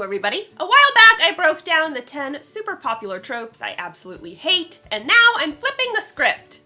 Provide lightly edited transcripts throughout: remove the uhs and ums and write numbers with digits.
everybody. A while back I broke down the 10 super popular tropes I absolutely hate, and now I'm flipping the script.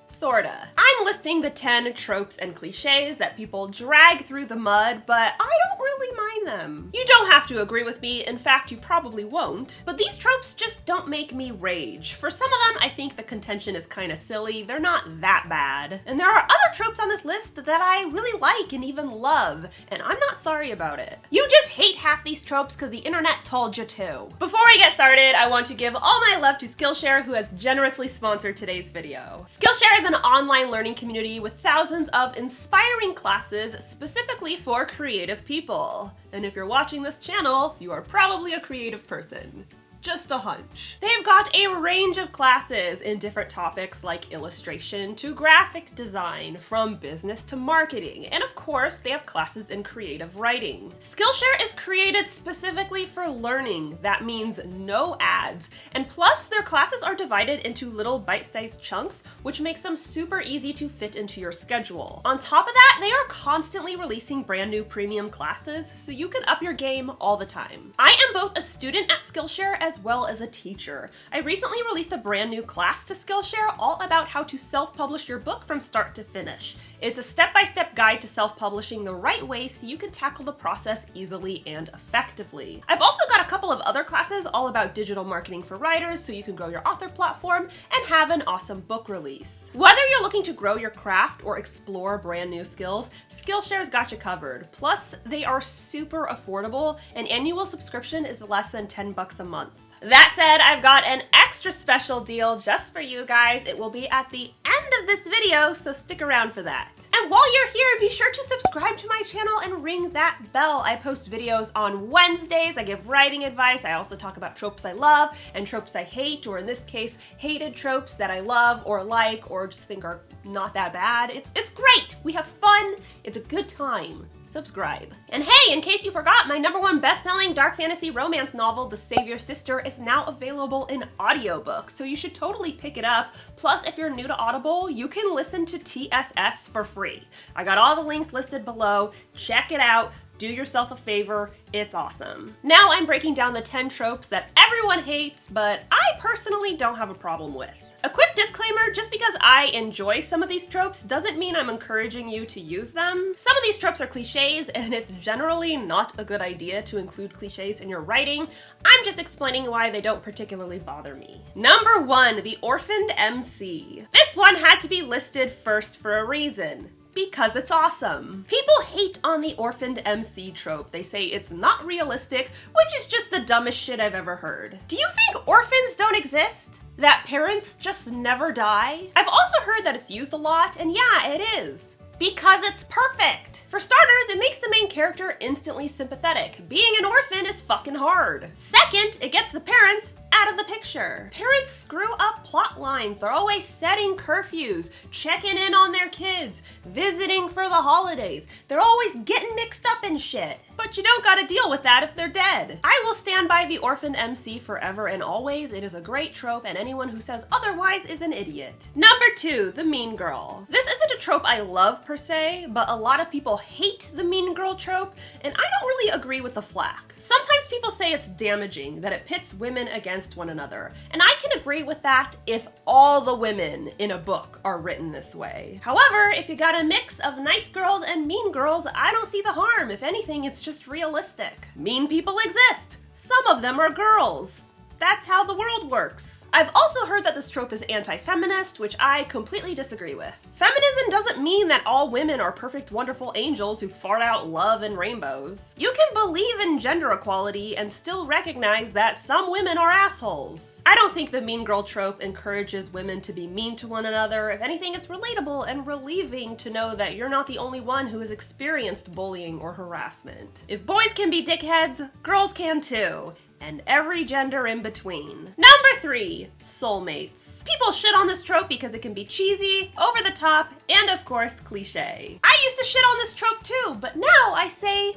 Sorta. I'm listing the 10 tropes and cliches that people drag through the mud, but I don't really mind them. You don't have to agree with me, in fact you probably won't, but these tropes just don't make me rage. For some of them I think the contention is kinda silly, they're not that bad. And there are other tropes on this list that I really like and even love, and I'm not sorry about it. You just hate half these tropes because the internet told you to. Before I get started, I want to give all my love to Skillshare, who has generously sponsored today's video. Skillshare is an online learning community with thousands of inspiring classes specifically for creative people. And if you're watching this channel, you are probably a creative person. Just a hunch. They've got a range of classes in different topics like illustration to graphic design, from business to marketing, and of course they have classes in creative writing. Skillshare is created specifically for learning. That means no ads, and plus their classes are divided into little bite-sized chunks, which makes them super easy to fit into your schedule. On top of that, they are constantly releasing brand new premium classes, so you can up your game all the time. I am both a student at Skillshare as well as a teacher. I recently released a brand new class to Skillshare all about how to self-publish your book from start to finish. It's a step-by-step guide to self-publishing the right way so you can tackle the process easily and effectively. I've also got a couple of other classes all about digital marketing for writers so you can grow your author platform and have an awesome book release. Whether you're looking to grow your craft or explore brand new skills, Skillshare's got you covered. Plus, they are super affordable. An annual subscription is less than 10 bucks a month. That said, I've got an extra special deal just for you guys. It will be at the end of this video, so stick around for that. And while you're here, be sure to subscribe to my channel and ring that bell. I post videos on Wednesdays, I give writing advice, I also talk about tropes I love and tropes I hate, or in this case, hated tropes that I love or like or just think are not that bad. It's great, we have fun, it's a good time. Subscribe. And hey, in case you forgot, my #1 best-selling dark fantasy romance novel, The Savior Sister, is now available in audiobook, so you should totally pick it up. Plus, if you're new to Audible, you can listen to TSS for free. I got all the links listed below. Check it out. Do yourself a favor, it's awesome. Now I'm breaking down the 10 tropes that everyone hates, but I personally don't have a problem with. A quick disclaimer, just because I enjoy some of these tropes doesn't mean I'm encouraging you to use them. Some of these tropes are cliches, and it's generally not a good idea to include cliches in your writing. I'm just explaining why they don't particularly bother me. Number 1, the orphaned MC. This one had to be listed first for a reason. Because it's awesome. People hate on the orphaned MC trope. They say it's not realistic, which is just the dumbest shit I've ever heard. Do you think orphans don't exist? That parents just never die? I've also heard that it's used a lot, and yeah, it is. Because it's perfect. For starters, it makes the main character instantly sympathetic. Being an orphan is fucking hard. Second, it gets the parents out of the picture. Parents screw up plot lines. They're always setting curfews, checking in on their kids, visiting for the holidays. They're always getting mixed up in shit. But you don't gotta deal with that if they're dead. I will stand by the orphan MC forever and always. It is a great trope, and anyone who says otherwise is an idiot. Number 2, the mean girl. This isn't a trope I love per se, but a lot of people hate the mean girl trope, and I don't really agree with the flack. Sometimes people say it's damaging, that it pits women against one another, and I can agree with that if all the women in a book are written this way. However, if you got a mix of nice girls and mean girls, I don't see the harm. If anything, it's just realistic. Mean people exist. Some of them are girls. That's how the world works. I've also heard that this trope is anti-feminist, which I completely disagree with. Feminism doesn't mean that all women are perfect, wonderful angels who fart out love and rainbows. You can believe in gender equality and still recognize that some women are assholes. I don't think the mean girl trope encourages women to be mean to one another. If anything, it's relatable and relieving to know that you're not the only one who has experienced bullying or harassment. If boys can be dickheads, girls can too. And every gender in between. Number 3, soulmates. People shit on this trope because it can be cheesy, over the top, and of course, cliche. I used to shit on this trope too, but now I say,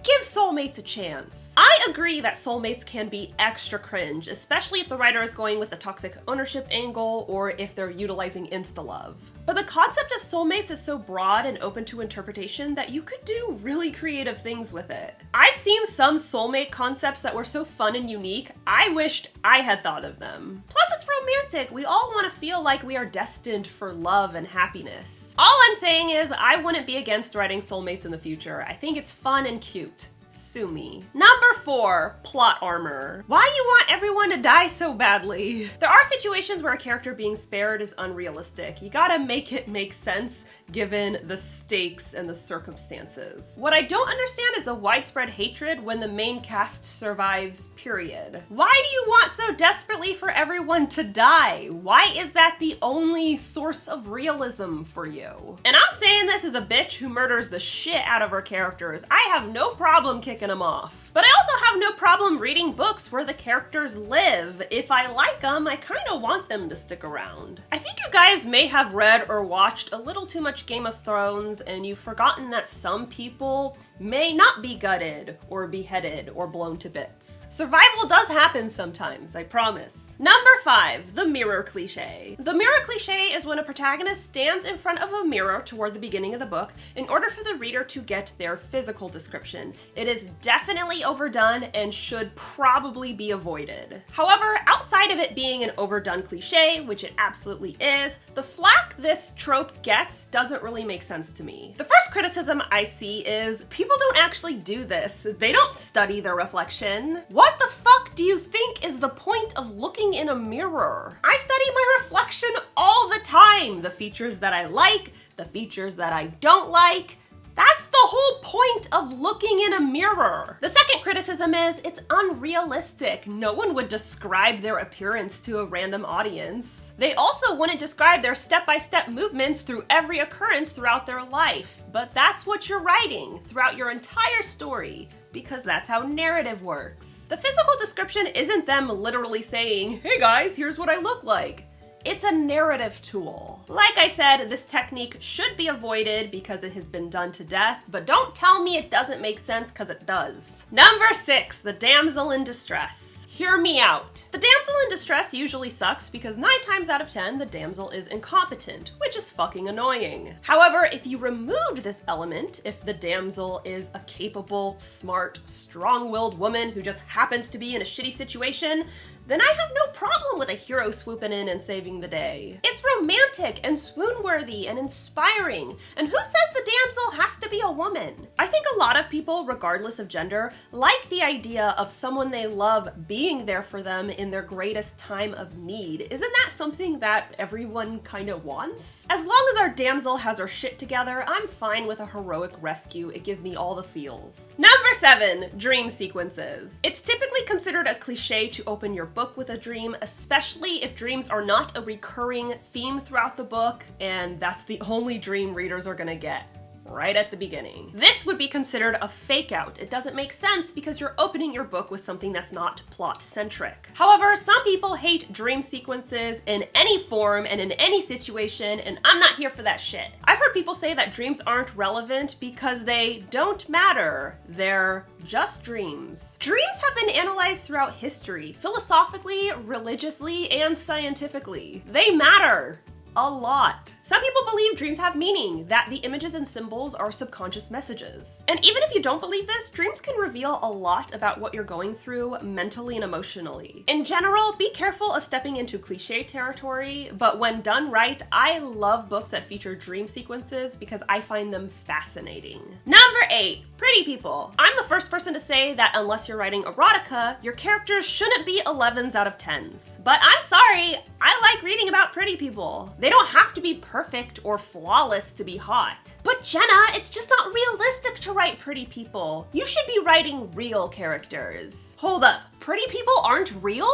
give soulmates a chance. I agree that soulmates can be extra cringe, especially if the writer is going with the toxic ownership angle or if they're utilizing insta-love. But the concept of soulmates is so broad and open to interpretation that you could do really creative things with it. I've seen some soulmate concepts that were so fun and unique, I wished I had thought of them. Plus it's romantic. We all want to feel like we are destined for love and happiness. All I'm saying is I wouldn't be against writing soulmates in the future. I think it's fun and cute. Sue me. Number 4, plot armor. Why you want everyone to die so badly? There are situations where a character being spared is unrealistic. You gotta make it make sense given the stakes and the circumstances. What I don't understand is the widespread hatred when the main cast survives, period. Why do you want so desperately for everyone to die? Why is that the only source of realism for you? And I'm saying this as a bitch who murders the shit out of her characters. I have no problem kicking them off. But I also have no problem reading books where the characters live. If I like them, I kind of want them to stick around. I think you guys may have read or watched a little too much Game of Thrones and you've forgotten that some people may not be gutted or beheaded or blown to bits. Survival does happen sometimes, I promise. Number 5, the mirror cliche. The mirror cliche is when a protagonist stands in front of a mirror toward the beginning of the book in order for the reader to get their physical description. It is definitely overdone and should probably be avoided. However, outside of it being an overdone cliche, which it absolutely is, the flack this trope gets doesn't really make sense to me. The first criticism I see is people don't actually do this. They don't study their reflection. What the fuck do you think is the point of looking in a mirror? I study my reflection all the time. The features that I like, the features that I don't like. That's the whole point of looking in a mirror. The second criticism is it's unrealistic. No one would describe their appearance to a random audience. They also wouldn't describe their step-by-step movements through every occurrence throughout their life. But that's what you're writing throughout your entire story, because that's how narrative works. The physical description isn't them literally saying, "Hey guys, here's what I look like." It's a narrative tool. Like I said, this technique should be avoided because it has been done to death, but don't tell me it doesn't make sense, because it does. Number 6, the damsel in distress. Hear me out. The damsel in distress usually sucks because 9 times out of 10, the damsel is incompetent, which is fucking annoying. However, if you removed this element, if the damsel is a capable, smart, strong-willed woman who just happens to be in a shitty situation, then I have no problem with a hero swooping in and saving the day. It's romantic and swoon-worthy and inspiring, and who says the damsel has to be a woman? I think a lot of people, regardless of gender, like the idea of someone they love being there for them in their greatest time of need. Isn't that something that everyone kind of wants? As long as our damsel has her shit together, I'm fine with a heroic rescue. It gives me all the feels. Number 7, dream sequences. It's typically considered a cliche to open your book with a dream, especially if dreams are not a recurring theme throughout the book, and that's the only dream readers are gonna get right at the beginning. This would be considered a fake out. It doesn't make sense because you're opening your book with something that's not plot centric. However, some people hate dream sequences in any form and in any situation, and I'm not here for that shit. I've heard people say that dreams aren't relevant because they don't matter. They're just dreams. Dreams have been analyzed throughout history, philosophically, religiously, and scientifically. They matter. A lot. Some people believe dreams have meaning, that the images and symbols are subconscious messages. And even if you don't believe this, dreams can reveal a lot about what you're going through mentally and emotionally. In general, be careful of stepping into cliche territory, but when done right, I love books that feature dream sequences because I find them fascinating. Number 8, pretty people. I'm the first person to say that unless you're writing erotica, your characters shouldn't be 11s out of 10s. But I'm sorry, I like reading about pretty people. They don't have to be perfect or flawless to be hot. But Jenna, it's just not realistic to write pretty people. You should be writing real characters. Hold up, pretty people aren't real?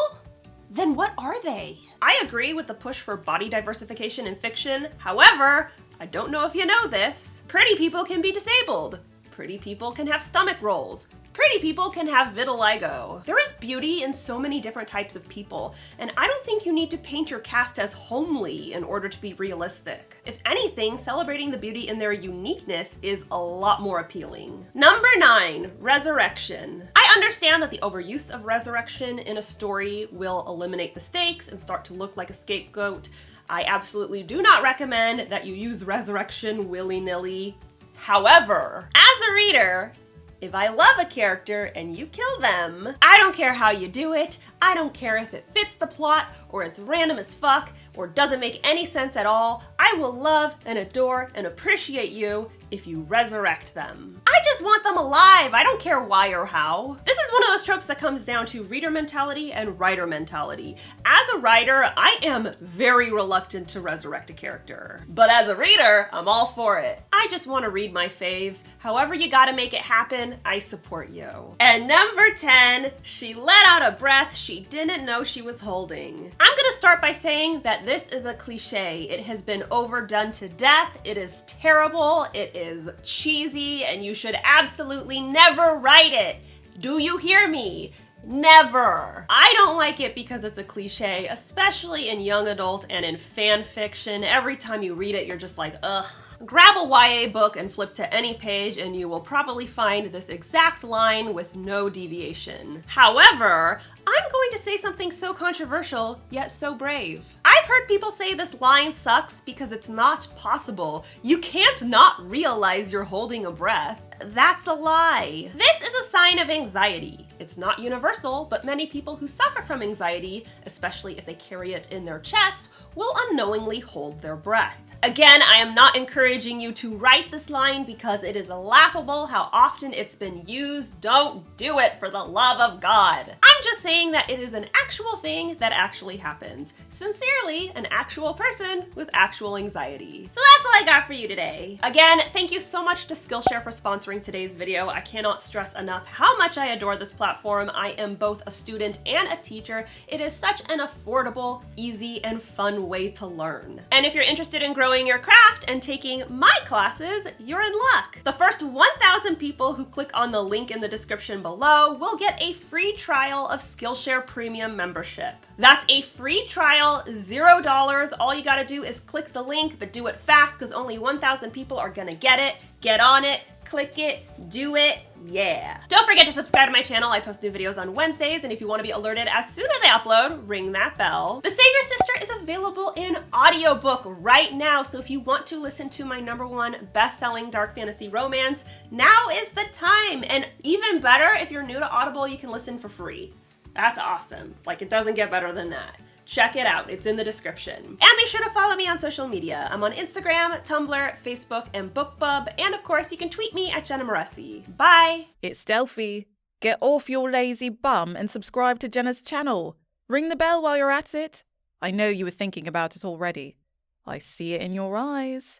Then what are they? I agree with the push for body diversification in fiction. However, I don't know if you know this, pretty people can be disabled. Pretty people can have stomach rolls. Pretty people can have vitiligo. There is beauty in so many different types of people, and I don't think you need to paint your cast as homely in order to be realistic. If anything, celebrating the beauty in their uniqueness is a lot more appealing. Number 9, resurrection. I understand that the overuse of resurrection in a story will eliminate the stakes and start to look like a scapegoat. I absolutely do not recommend that you use resurrection willy-nilly. However, as a reader, if I love a character and you kill them, I don't care how you do it, I don't care if it fits the plot, or it's random as fuck, or doesn't make any sense at all, I will love and adore and appreciate you if you resurrect them. I just want them alive, I don't care why or how. This is one of those tropes that comes down to reader mentality and writer mentality. As a writer, I am very reluctant to resurrect a character. But as a reader, I'm all for it. I just want to read my faves. However you gotta make it happen, I support you. And number 10, she let out a breath she didn't know she was holding. I'm gonna start by saying that this is a cliche. It has been overdone to death, it is terrible, it is cheesy, and you should absolutely never write it. Do you hear me? Never. I don't like it because it's a cliche, especially in young adult and in fan fiction. Every time you read it, you're just like, ugh. Grab a YA book and flip to any page and you will probably find this exact line with no deviation. However, I'm going to say something so controversial, yet so brave. I've heard people say this line sucks because it's not possible. You can't not realize you're holding a breath. That's a lie. This is a sign of anxiety. It's not universal, but many people who suffer from anxiety, especially if they carry it in their chest, will unknowingly hold their breath. Again, I am not encouraging you to write this line because it is laughable how often it's been used. Don't do it, for the love of God. I'm just saying that it is an actual thing that actually happens. Sincerely, an actual person with actual anxiety. So that's all I got for you today. Again, thank you so much to Skillshare for sponsoring today's video. I cannot stress enough how much I adore this platform. I am both a student and a teacher. It is such an affordable, easy, and fun way to learn. And if you're interested in growing your craft and taking my classes, you're in luck. The first 1,000 people who click on the link in the description below will get a free trial of Skillshare Premium membership. That's a free trial, $0. All you gotta do is click the link, but do it fast because only 1,000 people are gonna get it. Get on it, click it, do it, yeah. Don't forget to subscribe to my channel. I post new videos on Wednesdays, and if you want to be alerted as soon as I upload, ring that bell. The Savior Sister is available in audiobook right now, so if you want to listen to my #1 best-selling dark fantasy romance, now is the time. And even better, if you're new to Audible, you can listen for free. That's awesome. Like, it doesn't get better than that. Check it out, it's in the description. And be sure to follow me on social media. I'm on Instagram, Tumblr, Facebook, and BookBub, and of course you can tweet me at Jenna Moreci. Bye! It's stealthy. Get off your lazy bum and subscribe to Jenna's channel. Ring the bell while you're at it. I know you were thinking about it already. I see it in your eyes.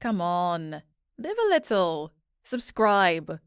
Come on, live a little. Subscribe.